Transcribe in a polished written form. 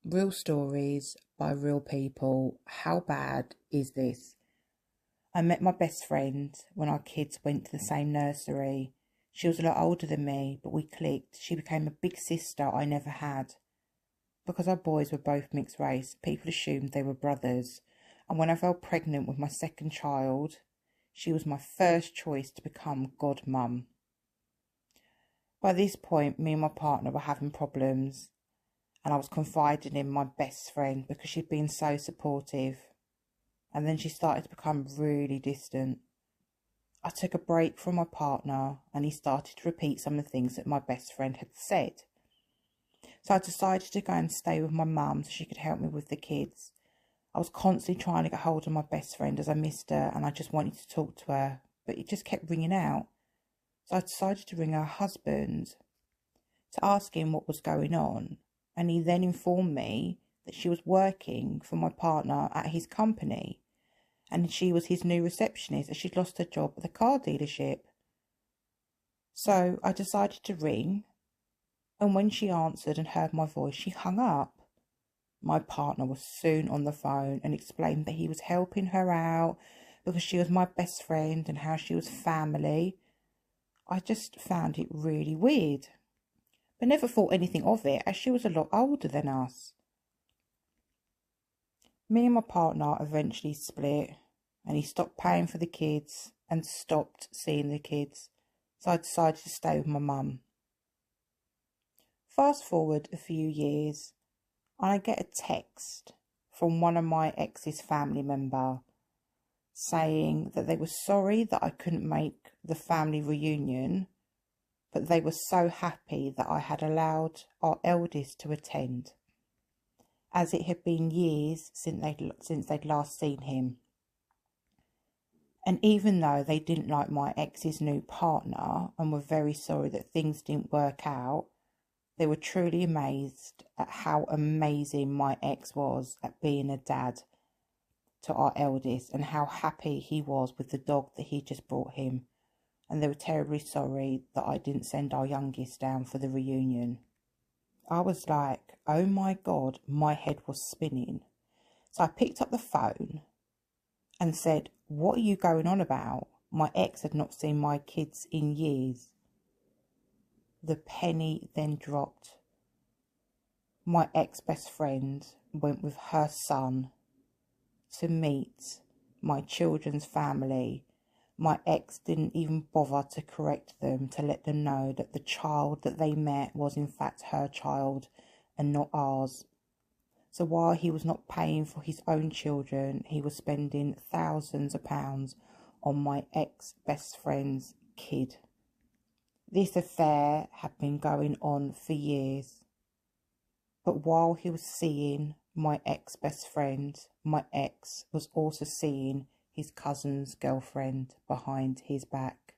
Real stories by real people. How bad is this? I met my best friend when our kids went to the same nursery. She was a lot older than me, but we clicked. She became a big sister I never had. Because our boys were both mixed race, people assumed they were brothers. And when I fell pregnant with my second child, she was my first choice to become godmum. By this point, me and my partner were having problems, and I was confiding in my best friend because she'd been so supportive. And then she started to become really distant. I took a break from my partner, and he started to repeat some of the things that my best friend had said. So I decided to go and stay with my mum so she could help me with the kids. I was constantly trying to get hold of my best friend as I missed her, and I just wanted to talk to her, but it just kept ringing out. So I decided to ring her husband to ask him what was going on, and he then informed me that she was working for my partner at his company, and she was his new receptionist as she'd lost her job at the car dealership. So I decided to ring, and when she answered and heard my voice, she hung up. My partner was soon on the phone and explained that he was helping her out because she was my best friend and how she was family. I just found it really weird, but never thought anything of it as she was a lot older than us. Me and my partner eventually split, and he stopped paying for the kids and stopped seeing the kids, so I decided to stay with my mum. Fast forward a few years, and I get a text from one of my ex's family member saying that they were sorry that I couldn't make the family reunion, but they were so happy that I had allowed our eldest to attend, as it had been years since they'd last seen him. And even though they didn't like my ex's new partner and were very sorry that things didn't work out, they were truly amazed at how amazing my ex was at being a dad to our eldest and how happy he was with the dog that he just brought him. And they were terribly sorry that I didn't send our youngest down for the reunion. I was like, oh my God, my head was spinning. So I picked up the phone and said, what are you going on about? My ex had not seen my kids in years. The penny then dropped. My ex-best friend went with her son to meet my children's family. My ex didn't even bother to correct them, to let them know that the child that they met was in fact her child and not ours. So while he was not paying for his own children, he was spending thousands of pounds on my ex-best friend's kid. This affair had been going on for years. But while he was seeing my ex-best friend, my ex was also seeing his cousin's girlfriend behind his back.